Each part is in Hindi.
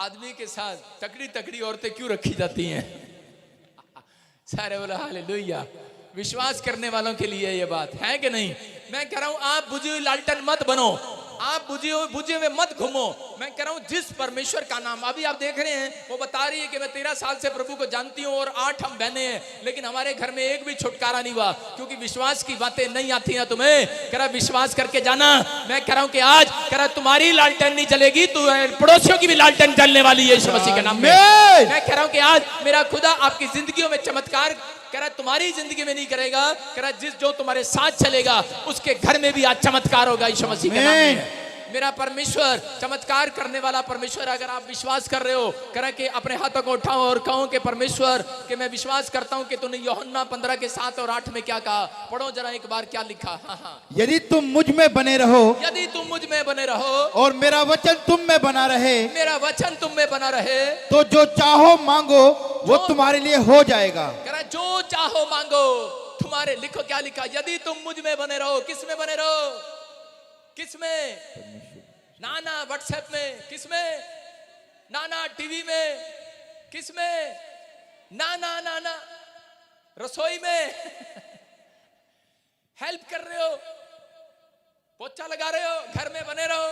आदमी के साथ तकड़ी तकड़ी औरतें क्यों रखी जाती हैं? सारे बोला हालेलुया। विश्वास करने वालों के लिए ये बात है कि नहीं? मैं कह रहा हूं आप बुझी हुई लालटेन मत बनो, आप बुझे हुए मत घूमो। मैं कह रहा हूं जिस परमेश्वर का नाम, अभी आप देख रहे हैं वो बता रही है कि मैं 13 साल से प्रभु को जानती हूं और 8 हम बहनें हैं, लेकिन हमारे घर में एक भी छुटकारा नहीं हुआ क्योंकि विश्वास की बातें नहीं आती हैं तुम्हें। कह रहा विश्वास करके जाना। मैं कह रहा हूं कि आज कह रहा तुम्हारी लालटेन नहीं जलेगी, तू पड़ोसियों की भी लालटेन जलने वाली है यीशु मसीह के नाम में। मैं कह रहा हूं कि आज मेरा खुदा आपकी जिंदगियों में चमत्कार कह रहा तुम्हारी जिंदगी में नहीं करेगा, कह रहा जो तुम्हारे साथ चलेगा उसके घर में भी आज चमत्कार होगा यीशु मसीह के नाम में। मेरा परमेश्वर चमत्कार करने वाला परमेश्वर। अगर आप विश्वास कर रहे हो, कह रहा कि अपने हाथों को उठाओ और कहो कि परमेश्वर कि मैं विश्वास करता हूं कि तूने यूहन्ना 15 के 7 और 8 में क्या कहा। पढ़ो जरा एक बार क्या लिखा। हाँ। यदि तुम मुझ में बने रहो, यदि तुम मुझ में बने रहो और मेरा वचन तुम में बना रहे, मेरा वचन तुम में बना रहे, तो जो चाहो मांगो वो तुम्हारे लिए हो जाएगा। कह रहा जो चाहो मांगो तुम्हारे। लिखो क्या लिखा, यदि तुम मुझ में बने रहो। किस में बने रहो? किस में? ना व्हाट्सएप में। किस में? ना टीवी में। किस में? ना रसोई में हेल्प कर रहे हो, पोछा लगा रहे हो, घर में बने रहो।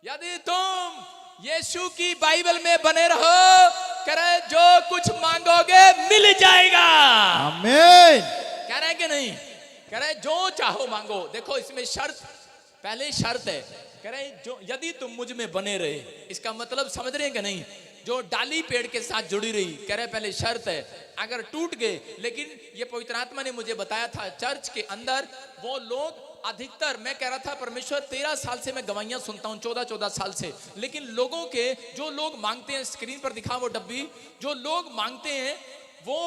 यदि तुम यीशु की बाइबल में बने रहो, कह रहे जो कुछ मांगोगे मिल जाएगा। आमीन। कह रहे कि नहीं? कह रहे जो चाहो मांगो। देखो इसमें शर्त, पहले शर्त है। कह रहे जो यदि तुम मुझ में बने रहे, इसका मतलब समझ रहे हैं कि नहीं? जो डाली पेड़ के साथ जुड़ी रही, कह रहे पहले शर्त है। अगर टूट गए, लेकिन ये पवित्र आत्मा ने मुझे बताया था चर्च के अंदर वो लोग अधिकतर, मैं कह रहा था परमेश्वर 13 साल से मैं गवाहियां सुनता हूं, 14 साल से, लेकिन लोगों के जो लोग मांगते हैं, स्क्रीन पर दिखा वो डब्बी, जो लोग मांगते हैं वो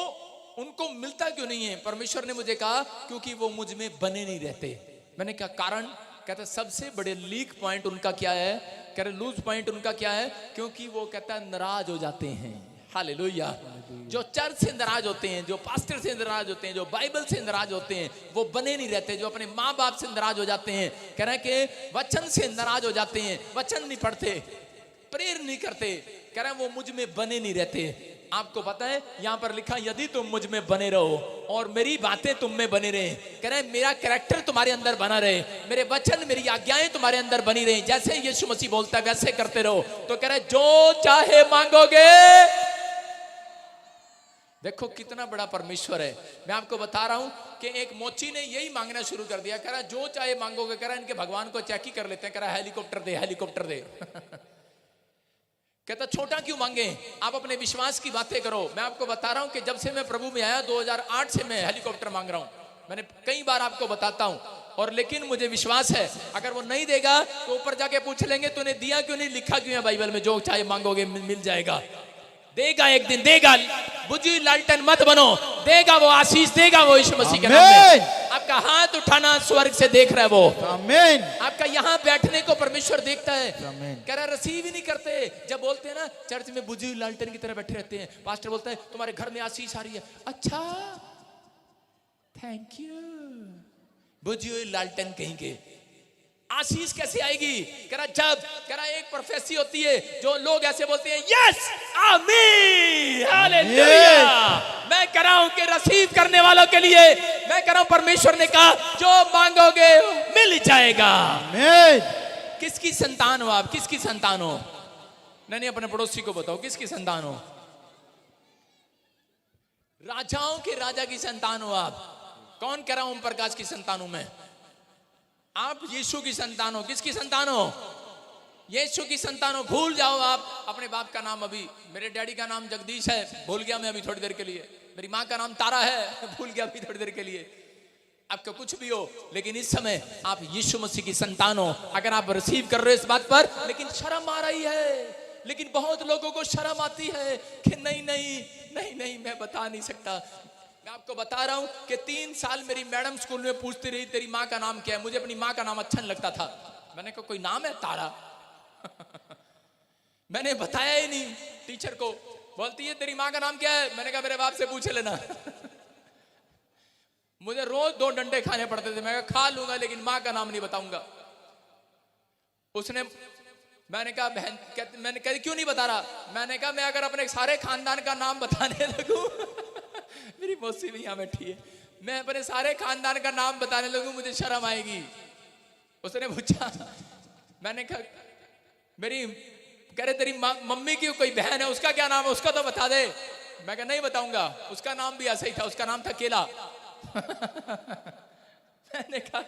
उनको मिलता क्यों नहीं है? परमेश्वर ने मुझे कहा क्योंकि वो मुझ में बने नहीं रहते। मैंने कहा कारण? कहता सबसे बड़े लीक पॉइंट उनका क्या है? कह रहे लूज पॉइंट उनका क्या है? क्योंकि वो कहता है नाराज हो जाते हैं। हालेलुया। जो चर्च से नाराज होते हैं, जो पास्टर से नाराज होते हैं, जो बाइबल से नाराज होते हैं, वो बने नहीं रहते। जो अपने माँ बाप से नाराज हो जाते हैं, कह रहे कि वचन से नाराज हो जाते हैं, वचन नहीं पढ़ते, प्रेयर नहीं करते, कह रहे वो मुझ में बने नहीं रहते। आपको पता है यहां पर लिखा यदि तुम मुझ में बने रहो और मेरी बातें तुम में बने रहे, कह रहे मेरा कैरेक्टर तुम्हारे अंदर बना रहे, मेरे वचन मेरी आज्ञाएं तुम्हारे अंदर बनी रहे, जैसे यीशु मसीह बोलता है वैसे करते रहो, तो कह रहे जो चाहे मांगोगे। देखो कितना बड़ा परमेश्वर है। मैं आपको बता रहा हूं कि एक मोची ने यही मांगना शुरू कर दिया। कह रहा जो चाहे मांगोगे, कह रहा इनके भगवान को चेक ही कर लेते हैं, कह रहा हेलीकॉप्टर दे, हेलीकॉप्टर दे। कहता छोटा क्यों मांगे, आप अपने विश्वास की बातें करो। मैं आपको बता रहा हूं कि जब से मैं प्रभु में आया 2008 से मैं हेलीकॉप्टर मांग रहा हूं। मैंने कई बार आपको बताता हूं, और लेकिन मुझे विश्वास है अगर वो नहीं देगा तो ऊपर जाके पूछ लेंगे तूने दिया क्यों नहीं, लिखा क्यों है बाइबल में जो चाहे मांगोगे मिल जाएगा। देगा, एक दिन देगा। बुझी लालटेन मत बनो, देगा वो, आशीष देगा वो यीशु मसीह के नाम में। आपका हाथ उठाना स्वर्ग से देख रहा है वो। आमीन। आपका यहाँ बैठने को परमेश्वर देखता है। कह रहा रिसीव ही नहीं करते। जब बोलते हैं ना चर्च में बुझी लालटेन की तरह बैठे रहते हैं, पास्टर बोलता है तुम्हारे घर में आशीष आ रही है। अच्छा थैंक यू। बुझी हुई लालटेन कहीं के आशीष कैसे आएगी? कह रहा जब, कह रहा एक प्रोफेसी होती है जो लोग ऐसे बोलते हैं यस आमीन हालेलुया। मैं कह रहा हूं कि रिसीव करने वालों के लिए मैं कह रहा हूं परमेश्वर ने कहा जो मांगोगे मिल जाएगा। आमीन। किसकी संतान हो आप? किसकी संतान हो? नहीं अपने पड़ोसी को बताओ किसकी संतान हो? राजाओं के राजा की संतान हो आप। कौन कह रहा हूं ओम प्रकाश की संतान हूं मैं? आप यीशु की संतान हो। किसकी संतान हो? यीशु की संतान हो। भूल जाओ आप अपने बाप का नाम। अभी मेरे डैडी का नाम जगदीश है, भूल गया मैं अभी थोड़ी देर के लिए। मेरी माँ का नाम तारा है, भूल गया अभी थोड़ी देर के लिए। आपका कुछ भी हो, लेकिन इस समय आप यीशु मसीह की संतान हो। अगर आप रिसीव कर रहे हो इस बात पर, लेकिन शर्म आ रही है, लेकिन बहुत लोगों को शर्म आती है कि नहीं मैं बता नहीं सकता। मैं आपको बता रहा हूं कि 3 साल मेरी मैडम स्कूल में पूछती रही तेरी माँ का नाम क्या है। मुझे अपनी माँ का नाम अच्छा नहीं लगता था। मैंने कहा कोई नाम है तारा? मैंने बताया ही नहीं टीचर को। बोलती है तेरी माँ का नाम क्या है? मैंने कहा मेरे बाप से पूछ लेना। मुझे रोज 2 डंडे खाने पड़ते थे। मैं कहा खा लूंगा लेकिन माँ का नाम नहीं बताऊंगा। उसने मैंने कहा बहन मैंने कहा क्यों नहीं बता रहा? मैंने कहा मैं अगर अपने सारे खानदान का नाम बताने लगूं मेरी मौसी भी यहाँ बैठी है, मैं अपने सारे खानदान का नाम बताने लगूं मुझे शर्म आएगी। उसने पूछा, मैंने कहा मेरी कह रहे तेरी मम्मी की कोई बहन है उसका क्या नाम है उसका तो बता दे। मैं कहा नहीं बताऊंगा, उसका नाम भी ऐसा ही था, उसका नाम था केला मैंने कहा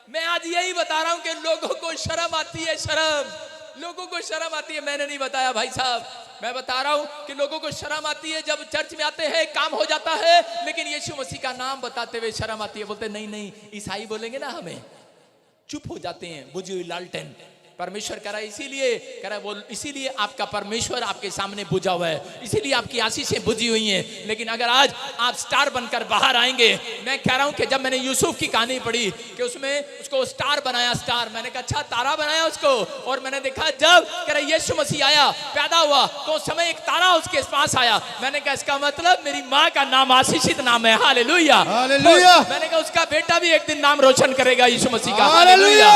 मैं आज यही बता रहा हूं कि लोगों को शर्म आती है, शर्म, लोगों को शर्म आती है। मैंने नहीं बताया भाई साहब, मैं बता रहा हूं कि लोगों को शर्म आती है जब चर्च में आते हैं काम हो जाता है, लेकिन यीशु मसीह का नाम बताते हुए शर्म आती है। बोलते नहीं नहीं ईसाई बोलेंगे ना हमें, चुप हो जाते हैं बुझी हुई लालटेन। परमेश्वर कह रहा है इसीलिए, कह रहा है वो इसीलिए आपका परमेश्वर आपके सामने बुझा हुआ है, इसीलिए आपकी आशीषें बुझी हुई हैं। लेकिन अगर आज आप स्टार बनकर बाहर आएंगे, मैं कह रहा हूं कि जब मैंने यूसुफ की कहानी पढ़ी कि उसमें उसको स्टार बनाया, स्टार, मैंने कहा अच्छा तारा बनाया उसको, और मैंने देखा जब कह रहा यीशु मसीह आया पैदा हुआ तो उस समय एक तारा उसके पास आया। मैंने कहा इसका मतलब मेरी माँ का नाम आशीषित नाम है, हालेलुया हालेलुया। मैंने कहा उसका बेटा भी एक दिन नाम रोशन करेगा यीशु मसीह का, हालेलुया।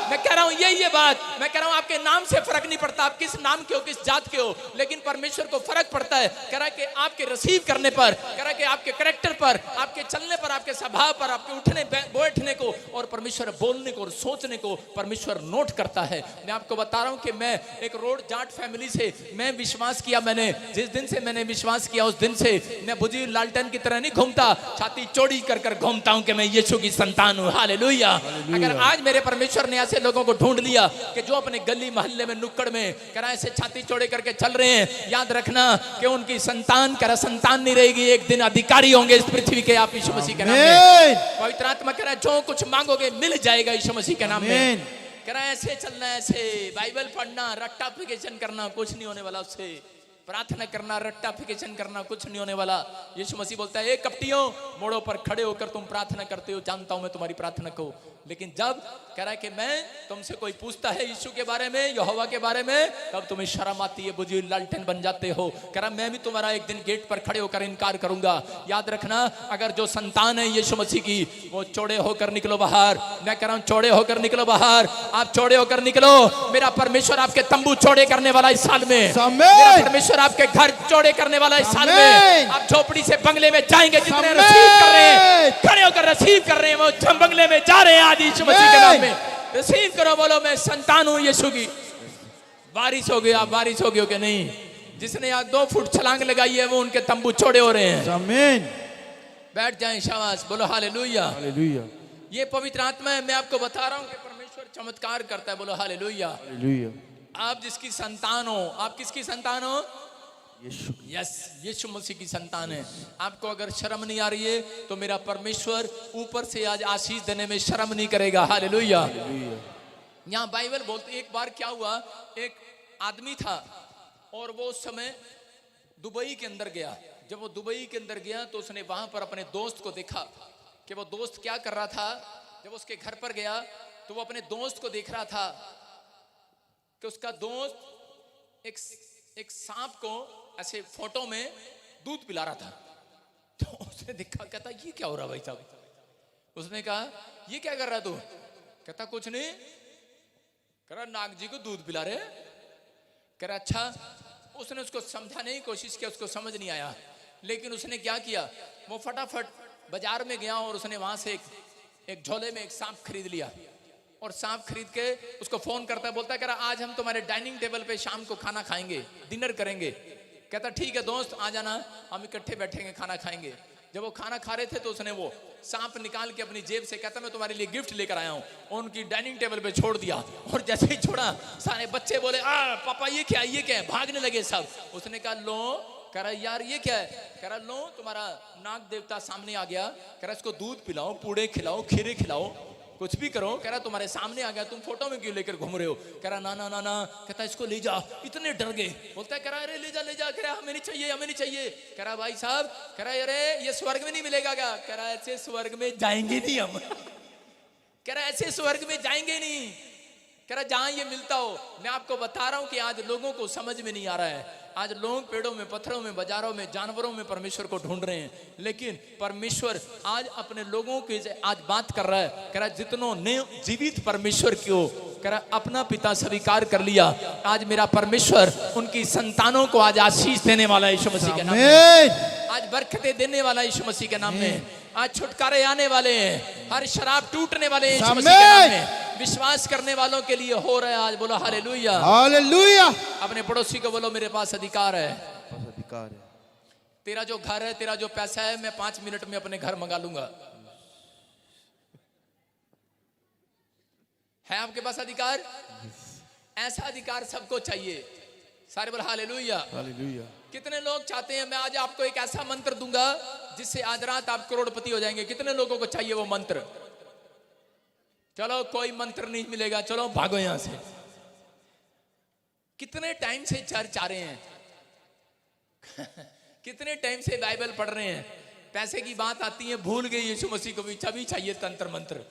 मैं कह रहा हूं यही बात, मैं कह रहा हूं आपके नाम से फर्क नहीं पड़ता, आप किस नाम के हो, किस जात के हो, लेकिन परमेश्वर को फर्क पड़ता है। कह रहा है कि आपके रिसीव करने पर, कह रहा है कि आपके कैरेक्टर पर, आपके चलने पर, आपके स्वभाव पर, आपके उठने बैठने को और परमेश्वर बोलने को और सोचने को परमेश्वर नोट करता है। मैं आपको बता रहा हूं कि मैं एक रोड जाट फैमिली से मैं विश्वास किया, मैंने जिस दिन से मैंने विश्वास किया उस दिन से मैं बुझी लालटेन की तरह नहीं घूमता, छाती चौड़ी कर कर घूमता हूं कि मैं यीशु की संतान हूं, हालेलुया। अगर आज मेरे परमेश्वर ने ऐसे लोगों को ढूंढ लिया कि जो अपने गली मोहल्ले में नुक्कड़ में करा ऐसे छाती चौड़े करके चल रहे हैं, याद रखना कि उनकी संतान करा संतान नहीं रहेगी, एक दिन अधिकारी होंगे इस पृथ्वी के आप यीशु मसीह के नाम में। पवित्र आत्मा कह रहा है जो कुछ मांगोगे मिल जाएगा यीशु मसीह के नाम में। कह रहा है ऐसे चलना, ऐसे बाइबल पढ़ना, रट्टाफिकेशन करना कुछ नहीं होने वाला उससे, प्रार्थना करना, रट्टाफिकेशन करना कुछ नहीं होने वाला। यीशु मसीह बोलता है कपटियों मोड़ों पर खड़े होकर तुम प्रार्थना करते हो, जानता हूं मैं तुम्हारी प्रार्थना को, लेकिन जब कह रहा है कि मैं तुमसे कोई पूछता है यीशु के बारे में, यहोवा के बारे में, तब तुम्हें शर्म आती है, बुझी लालटेन बन जाते हो। कह रहा मैं भी तुम्हारा एक दिन गेट पर खड़े होकर इनकार करूंगा। याद रखना अगर जो संतान है यीशु मसीह की, वो चौड़े होकर निकलो बाहर। मैं कह रहा हूं चौड़े होकर निकलो बाहर, आप चौड़े होकर निकलो। मेरा परमेश्वर आपके तंबू चौड़े करने वाला इस साल में, मेरा परमेश्वर आपके घर चौड़े करने वाला इस साल में। आप झोपड़ी से बंगले में जाएंगे, जितने रिसीव कर रहे हैं खड़े होकर रिसीव कर रहे हैं, वो बंगले में जा रहे हैं आज यीशु मसीह के नाम में। रिसीव करो, बोलो मैं संतान हूं यीशु की। बारिश हो गया, बारिश हो गई कि नहीं? जिसने आज 2 फुट छलांग लगाई है वो उनके तंबू चौड़े हो रहे हैं। आमीन। बैठ जाएं, शाबाश, बोलो हालेलुया हालेलुया। ये पवित्र आत्मा है, मैं आपको बता रहा हूं कि परमेश्वर चमत्कार करता है, बोलो हालेलुया हालेलुया। आप जिसकी संतान हो, आप किसकी संतान हो? यीशु, यस, यीशु मसीह की संतान है। आपको अगर शर्म नहीं आ रही है तो मेरा परमेश्वर ऊपर से आज आशीष देने में शर्म नहीं करेगा, हालेलुया। यहाँ बाइबल बोलते एक बार क्या हुआ, एक आदमी था और वो उस समय दुबई के अंदर गया। जब वो दुबई के अंदर गया तो उसने वहां पर अपने दोस्त को देखा कि वो दोस्त क्या कर रहा था। जब उसके घर पर गया तो वो अपने दोस्त को देख रहा था कि उसका दोस्त एक सांप को ऐसे फोटो में दूध पिला रहा था। तो उसने देखा, कहता ये क्या हो रहा भाई साहब? उसने कहा ये क्या कर रहा तू? कहता कुछ नहीं। कह रहा नाग जी को दूध पिला रहे। कह रहा अच्छा। उसने उसको समझाने की कोशिश किया, उसको समझ नहीं आया, लेकिन उसने क्या किया, वो फटाफट बाजार में गया और उसने वहां से एक झोले में एक सांप खरीद लिया और सांप खरीद के उसको फोन करता है, बोलता है, कह रहा आज हम तुम्हारे डाइनिंग टेबल पे शाम को खाना खाएंगे, डिनर करेंगे। कहता ठीक है दोस्त आ जाना, हम इकट्ठे बैठेंगे खाना खाएंगे। जब वो खाना खा रहे थे तो उसने वो सांप निकाल के अपनी जेब से, कहता मैं तुम्हारे लिए गिफ्ट लेकर आया हूँ, उनकी डाइनिंग टेबल पे छोड़ दिया। और जैसे ही छोड़ा सारे बच्चे बोले पापा ये क्या है, ये क्या है, भागने लगे सब। उसने कहा लो, कह रहा यार ये क्या है? कह रहा लो तुम्हारा नाग देवता सामने आ गया, कह रहा इसको दूध पिलाओ, पूड़े खिलाओ, खीरे खिलाओ, कुछ भी करो। कह रहा तुम्हारे सामने आ गया, तुम फोटो में क्यों लेकर घूम रहे हो? कह रहा ना ना ना ना। कहता इसको ले जा। इतने डर गए। बोलता है कह रहा अरे ले जा ले जा। कह रहा हमें नहीं चाहिए, हमें नहीं चाहिए। कह रहा भाई साहब, कह रहा अरे ये स्वर्ग में नहीं मिलेगा क्या? कह रहा ऐसे स्वर्ग में जाएंगे नहीं हम। कह रहा ऐसे स्वर्ग में जाएंगे नहीं। कह रहा जहां ये मिलता हो। मैं आपको बता रहा हूं कि आज लोगों को समझ में नहीं आ रहा है। आज लोग पेड़ों में, पत्थरों में, बाजारों में, जानवरों में परमेश्वर को ढूंढ रहे हैं, लेकिन परमेश्वर आज अपने लोगों की आज बात कर रहा है। कह रहा जितनों ने जीवित परमेश्वर को कह रहा अपना पिता स्वीकार कर लिया, आज मेरा परमेश्वर उनकी संतानों को आज आशीष देने वाला है यीशु मसीह के नाम में। आमीन। आज बरकतें देने वाला है यीशु मसीह के नाम में। आज छुटकारे आने वाले हैं, हर शराब टूटने वाले हैं यीशु मसीह के नाम में। विश्वास करने वालों के लिए हो रहा है आज। बोलो हालेलुया। हालेलुया। अपने पड़ोसी को बोलो मेरे पास अधिकार है। अधिकार है। तेरा जो घर है, तेरा जो पैसा है, मैं 5 मिनट में अपने घर मंगा लूंगा। है आपके पास अधिकार? ऐसा अधिकार सबको चाहिए। सारे बोल हालेलुया। हालेलुया। कितने लोग चाहते हैं मैं आज आपको एक ऐसा मंत्र दूंगा जिससे आज रात आप करोड़पति हो जाएंगे? कितने लोगों को चाहिए वो मंत्र? चलो कोई मंत्र नहीं मिलेगा, चलो भागो यहां से। कितने टाइम से चर्च आ रहे हैं कितने टाइम से बाइबल पढ़ रहे हैं, पैसे की बात आती है भूल गए यीशु मसीह को भी चाहिए तंत्र मंत्र।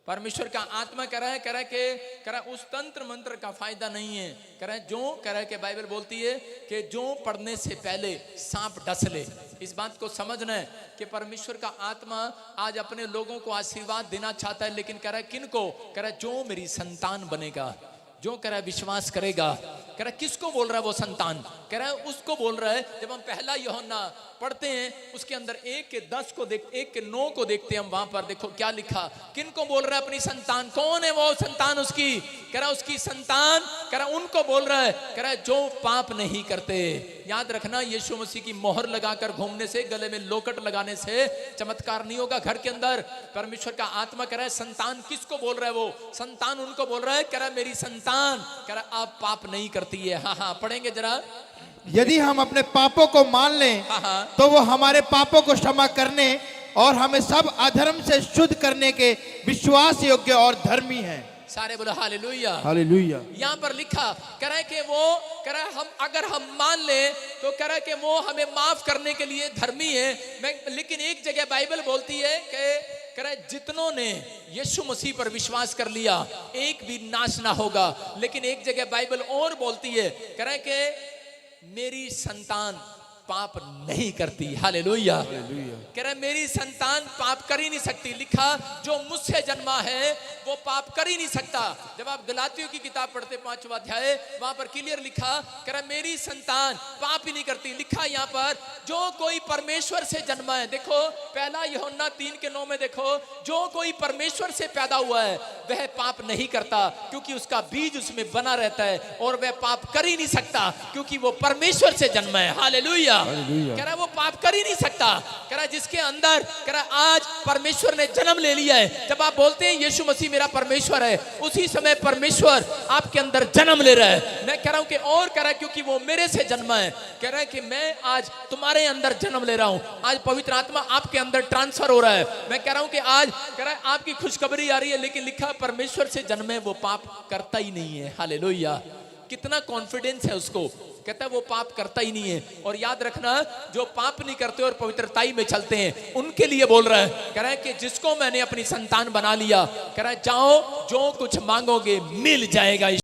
परमेश्वर का आत्मा कह रहा है उस तंत्र मंत्र का फायदा नहीं है। कह रहा है कि बाइबल बोलती है कि जो पढ़ने से पहले सांप डस ले। इस बात को समझना है कि परमेश्वर का आत्मा आज अपने लोगों को आशीर्वाद देना चाहता है, लेकिन कह रहा है किनको? कह रहा है जो मेरी संतान बनेगा, जो कह रहा है विश्वास करेगा। कह रहा है किसको बोल रहा है वो संतान? कह रहा है उसको बोल रहा है। जब हम पहला यूहन्ना पढ़ते हैं उसके अंदर 1 के 10 को देख 1 के 9 को देखते हैं हम, वहां पर देखो क्या लिखा। किनको बोल रहा है? अपनी संतान। कौन है वो संतान उसकी? कह रहा है उसकी संतान, कह रहा है उनको बोल रहा है। कह रहा है जो पाप नहीं करते। याद रखना यीशु मसीह की मोहर लगाकर घूमने से, गले में लोकट लगाने से चमत्कार नहीं होगा घर के अंदर। परमेश्वर का आत्मा कह रहा है संतान किसको बोल रहा है? वो संतान उनको बोल रहा है। कह रहा है मेरी संतान, कह रहा है आप पाप नहीं करती है। हाँ पढ़ेंगे जरा। यदि हम अपने पापों को मान लें तो वो हमारे पापों को क्षमा करने और हमें सब अधर्म से शुद्ध करने के विश्वास योग्य और धर्मी है। सारे बोलो हालेलुया। हालेलुया। यहाँ पर लिखा कह रहा है कि वो कह रहा है हम अगर हम मान ले तो कह रहा है कि वो हमें माफ करने के लिए धर्मी है। लेकिन एक जगह बाइबल बोलती है कि कह रहा है जितनों ने यीशु मसीह पर विश्वास कर लिया एक भी नाश ना होगा। लेकिन एक जगह बाइबल और बोलती है, कह रहा है कि मेरी संतान पाप नहीं करती। हालेलुया। कह रहा है मेरी संतान पाप कर ही नहीं सकती। लिखा जो मुझसे जन्मा है वो पाप कर ही नहीं सकता। जब आप गलातियों की किताब पढ़ते 5वां अध्याय, वहां पर क्लियर लिखा, कह रहा है मेरी संतान पाप ही नहीं करती। लिखा यहाँ पर जो कोई परमेश्वर से जन्मा है। देखो पहला यूहन्ना 3 के 9 में देखो, जो कोई परमेश्वर से पैदा हुआ है वह पाप नहीं करता क्योंकि उसका बीज उसमें बना रहता है, और वह पाप कर ही नहीं सकता क्योंकि वो परमेश्वर से जन्मा है। हालेलुया। कह रहा है वो पाप कर ही नहीं सकता। कह रहा है जिसके अंदर कह रहा है आज परमेश्वर ने जन्म ले लिया है। जब आप बोलते हैं यीशु मसीह मेरा परमेश्वर है, उसी समय परमेश्वर आपके अंदर जन्म ले रहा है। मैं कह रहा हूं कि और कह रहा है क्योंकि वो मेरे से जन्मा है। कह रहा है कि मैं आज तुम्हारे अंदर जन्म ले रहा हूं। आज पवित्र आत्मा आपके अंदर ट्रांसफर हो रहा है। मैं कह रहा हूं कि आज कह रहा है आपकी खुशखबरी आ रही है। लेकिन लिखा परमेश्वर से जन्मे वो पाप करता ही नहीं है। हालेलुया। कितना कॉन्फिडेंस है उसको। कहता है वो पाप करता ही नहीं है। और याद रखना जो पाप नहीं करते और पवित्रताई में चलते हैं उनके लिए बोल रहा है। कह रहा है कि जिसको मैंने अपनी संतान बना लिया, कह रहा है जाओ जो कुछ मांगोगे मिल जाएगा।